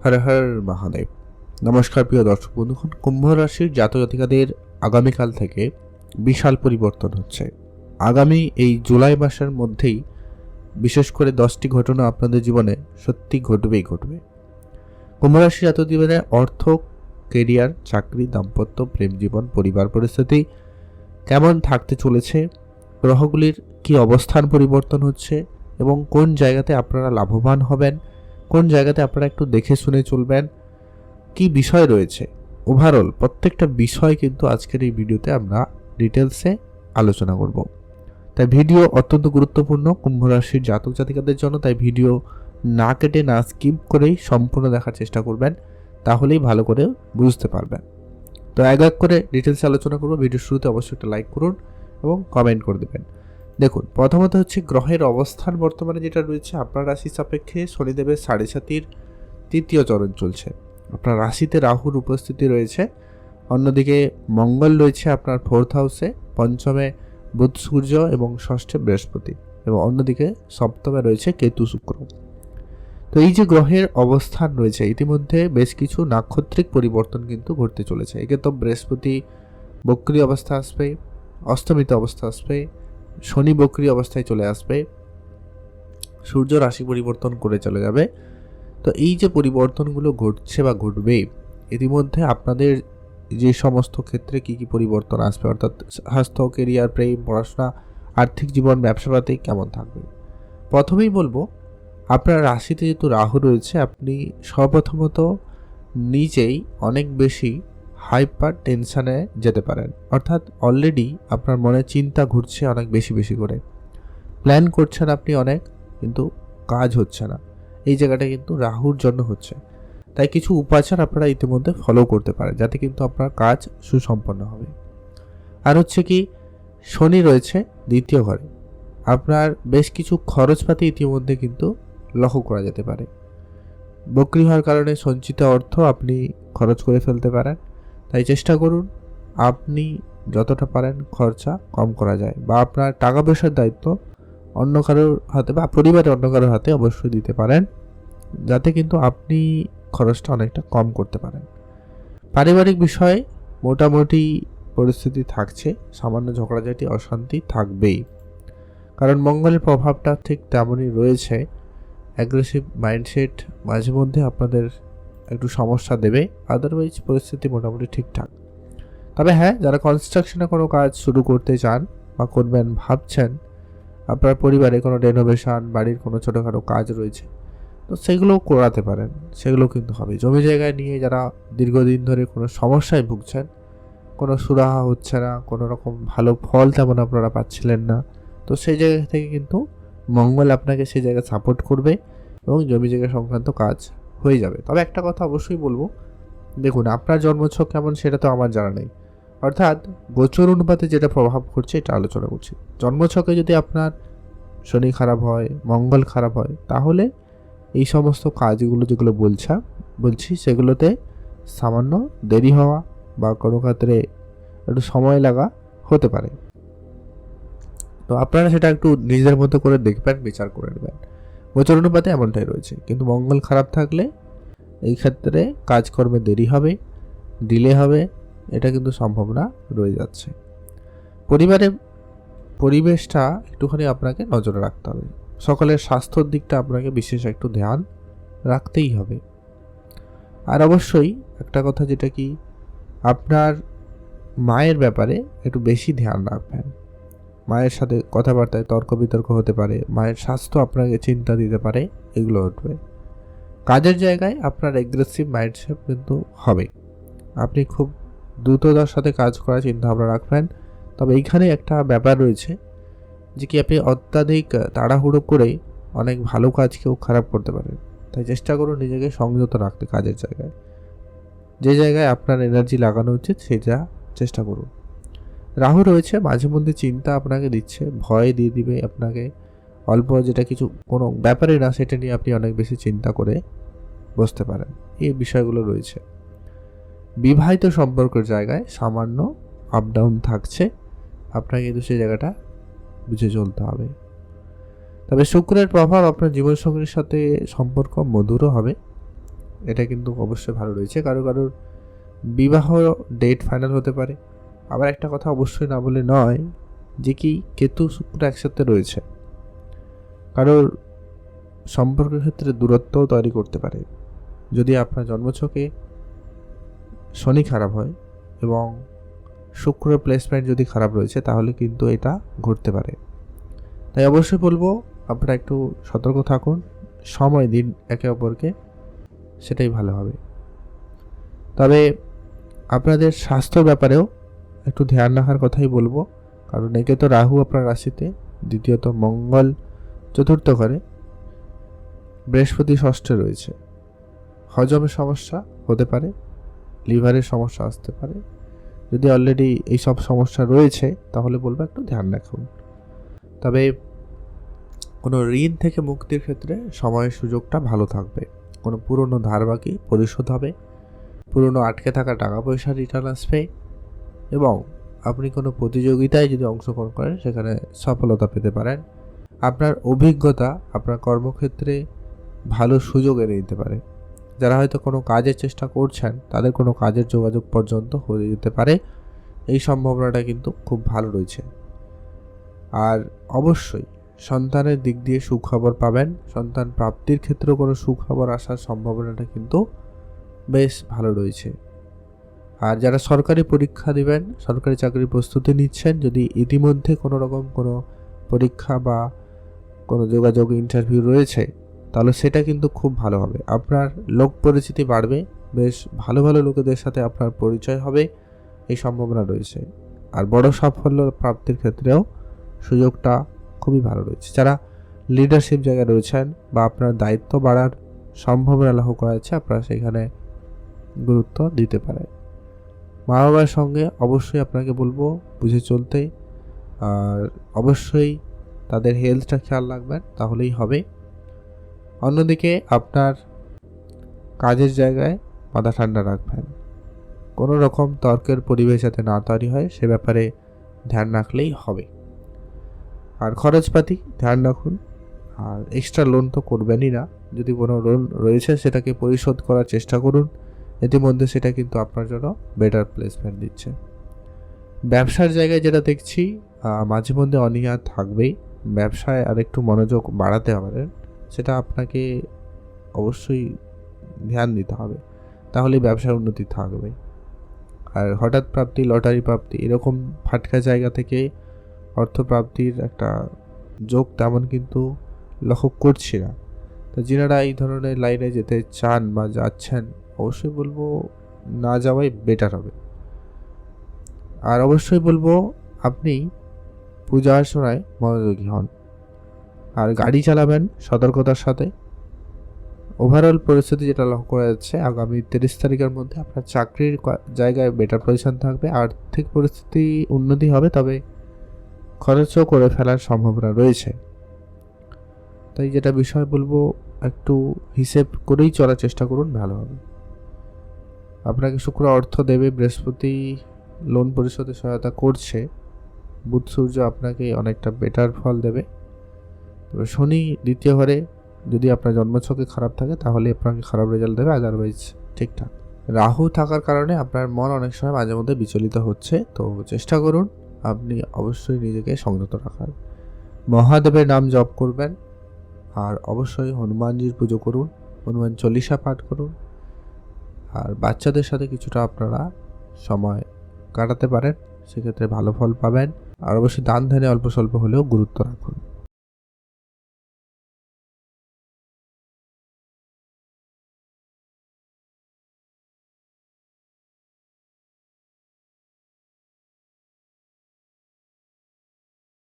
হর হর মহাদেব। নমস্কার প্রিয় দর্শক বন্ধুগণ, কুম্ভ রাশির জাতক জাতিকাদের আগামীকাল থেকে বিশাল পরিবর্তন হচ্ছে। আগামী এই জুলাই মাসের মধ্যেই বিশেষ করে 10টি ঘটনা আপনাদের জীবনে সত্যি ঘটবেই ঘটবে। কুম্ভ রাশির জাতক জীবনে অর্থ, কেরিয়ার, চাকরি, দাম্পত্য, প্রেম জীবন, পরিবার পরিস্থিতি কেমন থাকতে চলেছে, গ্রহগুলির কি অবস্থান পরিবর্তন হচ্ছে এবং কোন জায়গাতে আপনারা লাভবান হবেন, কোন জায়গাতে আপনারা একটু দেখে শুনে চলবেন, কি বিষয় রয়েছে, ওভারঅল প্রত্যেকটা বিষয় কিন্তু আজকের এই ভিডিওতে আমরা ডিটেলসে আলোচনা করব। তাই ভিডিও অত্যন্ত গুরুত্বপূর্ণ কুম্ভ রাশির জাতক জাতিকাদের জন্য। তাই ভিডিও না কেটে না স্কিপ করেই সম্পূর্ণ দেখার চেষ্টা করবেন, তাহলেই ভালো করে বুঝতে পারবেন। তো এক এক করে ডিটেলসে আলোচনা করব। ভিডিওর শুরুতে অবশ্যই একটা লাইক করুন এবং কমেন্ট করে দেবেন। দেখুন, প্রথমত হচ্ছে গ্রহের অবস্থান বর্তমানে যেটা রয়েছে আপনার রাশি সাপেক্ষে শনিদেবের 7.5 তৃতীয় চরণ চলছে। আপনার রাশিতে রাহুর উপস্থিতি রয়েছে, অন্যদিকে মঙ্গল রয়েছে আপনার 4th হাউসে, পঞ্চমে বুধ সূর্য এবং ষষ্ঠে বৃহস্পতি, এবং অন্যদিকে সপ্তমে রয়েছে কেতু শুক্র। তো এই যে গ্রহের অবস্থান রয়েছে, ইতিমধ্যে বেশ কিছু নাক্ষত্রিক পরিবর্তন কিন্তু ঘটতে চলেছে। একে তো বৃহস্পতি বক্রী অবস্থা আসবে, অস্তমিত অবস্থা আসবে, শনি বক্রী অবস্থায় চলে আসবে, সূর্য রাশি পরিবর্তন করে চলে যাবে। তো এই যে পরিবর্তনগুলো ঘটছে বা ঘটবে, ইতিমধ্যে আপনাদের যে সমস্ত ক্ষেত্রে কি কি পরিবর্তন আসবে, অর্থাৎ স্বাস্থ্য, কেরিয়ার, প্রেম, পড়াশোনা, আর্থিক জীবন, ব্যবসাপাতি কেমন থাকবে। প্রথমেই বলবো, আপনার রাশিতে যেহেতু রাহু রয়েছে, আপনি সর্বপ্রথমত নিজেই অনেক বেশি হাইপার টেনশানে যেতে পারেন। অর্থাৎ অলরেডি আপনার মনে চিন্তা ঘুরছে অনেক বেশি বেশি করে, প্ল্যান করছেন আপনি অনেক, কিন্তু কাজ হচ্ছে না। এই জায়গাটা কিন্তু রাহুর জন্য হচ্ছে। তাই কিছু উপাচার আপনারা ইতিমধ্যে ফলো করতে পারেন, যাতে কিন্তু আপনার কাজ সুসম্পন্ন হবে। আর হচ্ছে কি, শনি রয়েছে দ্বিতীয় ঘরে, আপনার বেশ কিছু খরচপাতি ইতিমধ্যে কিন্তু লক্ষ্য করা যেতে পারে। বক্রী হওয়ার কারণে সঞ্চিত অর্থ আপনি খরচ করে ফেলতে পারেন। তাই চেষ্টা করুন আপনি যতটা পারেন খরচা কম করা যায়, বা আপনার টাকা পয়সার দায়িত্ব অন্য কারোর হাতে বা পরিবারের অন্য কারোর হাতে অবশ্যই দিতে পারেন, যাতে কিন্তু আপনি খরচটা অনেকটা কম করতে পারেন। পারিবারিক বিষয়ে মোটামুটি পরিস্থিতি থাকছে, সামান্য ঝগড়াঝাটি অশান্তি থাকবেই, কারণ মঙ্গলের প্রভাবটা ঠিক তেমনই রয়েছে। অ্যাগ্রেসিভ মাইন্ডসেট মাঝে মধ্যে আপনাদের একটু সমস্যা দেবে, আদারওয়াইজ পরিস্থিতি মোটামুটি ঠিকঠাক। তবে হ্যাঁ, যারা কনস্ট্রাকশনে কোনো কাজ শুরু করতে চান বা করবেন ভাবছেন, আপনার পরিবারে কোনো রেনোভেশন, বাড়ির কোনো ছোটোখাটো কাজ রয়েছে, তো সেগুলোও করাতে পারেন, সেগুলো কিন্তু হবে। জমি জায়গায় নিয়ে যারা দীর্ঘদিন ধরে কোনো সমস্যায় ভুগছেন, কোনো সুরাহা হচ্ছে না, কোনো রকম ভালো ফল তেমন আপনারা পাচ্ছিলেন না, তো সেই জায়গা থেকে কিন্তু মঙ্গল আপনাকে সেই জায়গায় সাপোর্ট করবে এবং জমি জায়গা সংক্রান্ত কাজ হয়ে যাবে। তবে একটা কথা অবশ্যই বলবো, দেখুন আপনার জন্মছক কেমন সেটা তো আমার জানা নেই, অর্থাৎ গোচর অনুপাতে যেটা প্রভাব করছে এটা আলোচনা করছি। জন্মছকে যদি আপনার শনি খারাপ হয়, মঙ্গল খারাপ হয়, তাহলে এই সমস্ত কাজগুলো যেগুলো বলছি সেগুলোতে সামান্য দেরি হওয়া বা কোনো ক্ষেত্রে একটু সময় লাগা হতে পারে। তো আপনারা সেটা একটু নিজের মতো করে দেখবেন, বিচার করে নেবেন। গোচর অনুপাতে এমনটাই রয়েছে, কিন্তু মঙ্গল খারাপ থাকলে এই ক্ষেত্রে কাজকর্মে দেরি হবে, ডিলে হবে, এটা কিন্তু সম্ভাবনা রয়ে যাচ্ছে। পরিবারের পরিবেশটা একটুখানি আপনাকে নজরে রাখতে হবে। সকলের স্বাস্থ্যর দিকটা আপনাকে বিশেষ একটু ধ্যান রাখতেই হবে। আর অবশ্যই একটা কথা, যেটা কি, আপনার মায়ের ব্যাপারে একটু বেশি ধ্যান রাখবেন। মায়ের সাথে কথাবার্তায় তর্ক বিতর্ক হতে পারে, মায়ের স্বাস্থ্য আপনাকে চিন্তা দিতে পারে, এগুলো উঠবে। কাজের জায়গায় আপনার এগ্রেসিভ মাইন্ডসেট কিন্তু হবে, আপনি খুব দ্রুততার সাথে কাজ করার চিন্তা ভাবনা রাখবেন। তবে এইখানে একটা ব্যাপার রয়েছে যে কি, আপনি অত্যাধিক তাড়াহুড়ো করে অনেক ভালো কাজকেও খারাপ করতে পারেন। তাই চেষ্টা করুন নিজেকে সংযত রাখতে কাজের জায়গায়, যে জায়গায় আপনার এনার্জি লাগানো উচিত সেটা চেষ্টা করুন। রাহু রয়েছে, মাঝে মধ্যে চিন্তা আপনাকে দিচ্ছে, ভয় দিয়ে দিবে আপনাকে। অল্প যেটা কিছু কোনো ব্যাপারই না, সেটা নিয়ে আপনি অনেক বেশি চিন্তা করে বসতে পারেন, এই বিষয়গুলো রয়েছে। বিবাহিত সম্পর্কের জায়গায় সামান্য আপ ডাউন থাকছে, আপনাকে কিন্তু সেই জায়গাটা বুঝে চলতে হবে। তবে শুক্রের প্রভাব আপনার জীবনসঙ্গীর সাথে সম্পর্ক মধুরও হবে, এটা কিন্তু অবশ্যই ভালো রয়েছে। কারোর বিবাহ ডেট ফাইনাল হতে পারে। আবার একটা কথা অবশ্যই না বলে নয় যে কি কেতু শুক্র একসাথে রয়েছে কারোর সম্পর্কের ক্ষেত্রে দূরত্বও তৈরি করতে পারে। যদি আপনার জন্মছকে শনি খারাপ হয় এবং শুক্রের প্লেসমেন্ট যদি খারাপ রয়েছে তাহলে কিন্তু এটা ঘটতে পারে। তাই অবশ্যই বলবো আপনারা একটু সতর্ক থাকুন, সময় দিন একে অপরকে, সেটাই ভালো হবে। তবে আপনাদের স্বাস্থ্যর ব্যাপারেও একটু ধ্যান রাখার কথাই বলবো, কারণ একে তো রাহু আপনার রাশিতে, দ্বিতীয়ত মঙ্গল চতুর্থ ঘরে, বৃহস্পতি ষষ্ঠে রয়েছে। হজমের সমস্যা হতে পারে, লিভারের সমস্যা আসতে পারে। যদি অলরেডি এইসব সমস্যা রয়েছে তাহলে বলবো একটু ধ্যান রাখুন। তবে কোনো ঋণ থেকে মুক্তির ক্ষেত্রে সময়ের সুযোগটা ভালো থাকবে। কোনো পুরনো ধার বাকি পরিশোধ হবে, পুরনো আটকে থাকা টাকা পয়সা রিটার্ন আসবে এবং আপনি কোনো প্রতিযোগিতায় যদি অংশগ্রহণ করেন সেখানে সফলতা পেতে পারেন। আপনার অভিজ্ঞতা আপনার কর্মক্ষেত্রে ভালো সুযোগ এনে দিতে পারে। যারা হয়তো কোনো কাজের চেষ্টা করছেন তাদের কোনো কাজের যোগাযোগ পর্যন্ত হয়ে যেতে পারে, এই সম্ভাবনাটা কিন্তু খুব ভালো রয়েছে। আর অবশ্যই সন্তানের দিক দিয়ে সুখবর পাবেন। সন্তান প্রাপ্তির ক্ষেত্রেও কোনো সুখবর আসার সম্ভাবনাটা কিন্তু বেশ ভালো রয়েছে। আর যারা সরকারি পরীক্ষা দিবেন, সরকারি চাকরির প্রস্তুতি নিচ্ছেন, যদি ইতিমধ্যে কোনো রকম কোনো পরীক্ষা বা কোনো যোগাযোগ ইন্টারভিউ রয়েছে তাহলে সেটা কিন্তু খুব ভালো হবে। আপনার লোক পরিচিতি বাড়বে, বেশ ভালো ভালো লোকেদের সাথে আপনার পরিচয় হবে, এই সম্ভাবনা রয়েছে। আর বড় সাফল্য প্রাপ্তির ক্ষেত্রেও সুযোগটা খুবই ভালো রয়েছে। যারা লিডারশিপ জায়গায় রয়েছেন বা আপনার দায়িত্ব বাড়ার সম্ভাবনা লক্ষ্য করা যাচ্ছে, আপনারা সেখানে গুরুত্ব দিতে পারেন। মা বাবার সঙ্গে অবশ্যই আপনাকে বলবো বুঝে চলতে, আর অবশ্যই তাদের হেলথটা খেয়াল রাখবেন, তাহলেই হবে। অন্যদিকে আপনার কাজের জায়গায় মাথা ঠান্ডা রাখবেন, কোনো রকম তর্কের পরিবেশ যাতে না তৈরি হয় সে ব্যাপারে ধ্যান রাখলেই হবে। আর খরচপাতি ধ্যান রাখুন, আর এক্সট্রা লোন তো করবেনই না। যদি কোনো লোন রয়েছে সেটাকে পরিশোধ করার চেষ্টা করুন, ইতিমধ্যে সেটা কিন্তু আপনার জন্য বেটার প্লেসমেন্ট দিচ্ছে। ব্যবসার জায়গায় যেটা দেখছি মাঝে মধ্যে অনীহা থাকবেই, ব্যবসায় আরেকটু মনোযোগ বাড়াতে হবে, সেটা আপনাকে অবশ্যই ধ্যান দিতে হবে, তাহলে ব্যবসার উন্নতি থাকবে। আর হঠাৎ প্রাপ্তি, লটারি প্রাপ্তি, এরকম ফাটকা জায়গা থেকে অর্থপ্রাপ্তির একটা যোগ তেমন কিন্তু লক্ষ্য করছি না। তো যিনারা এই ধরনের লাইনে যেতে চান বা যাচ্ছেন অবশ্যই বলবো না যাওয়াই বেটার হবে। আর অবশ্যই বলবো আপনি পূজা অর্চনায় মনোযোগী হন, আর গাড়ি চালাবেন সতর্কতার সাথে। ওভারঅল পরিস্থিতি যেটা লক্ষ্য করা যাচ্ছে, আগামী 30 তারিখের মধ্যে আপনার চাকরির জায়গায় বেটার পজিশন থাকবে, আর্থিক পরিস্থিতি উন্নতি হবে, তবে খরচও করে ফেলার সম্ভাবনা রয়েছে। তাই যেটা বিষয় বলবো একটু হিসেব করেই চলার চেষ্টা করুন, ভালো হবে। আপনাকে শুক্র অর্থ দেবে, বৃহস্পতি লোন পরিশোধে সহায়তা করছে, বুধ সূর্য আপনাকে অনেকটা বেটার ফল দেবে। তবে শনি দ্বিতীয় ঘরে যদি আপনার জন্মছকে খারাপ থাকে তাহলে আপনাকে খারাপ রেজাল্ট দেবে, আদারওয়াইজ ঠিকঠাক। রাহু থাকার কারণে আপনার মন অনেক সময় মাঝে মধ্যে বিচলিত হচ্ছে, তো চেষ্টা করুন আপনি অবশ্যই নিজেকে সংযত রাখার। মহাদেবের নাম জপ করবেন, আর অবশ্যই হনুমানজির পুজো করুন, হনুমান চল্লিশা পাঠ করুন। আর বাচ্চাদের সাথে কিছুটা আপনারা সময় কাটাতে পারেন, সেক্ষেত্রে ভালো ফল পাবেন। আর অবশ্যই দান ধ্যানে অল্প স্বল্প হলেও গুরুত্ব রাখুন।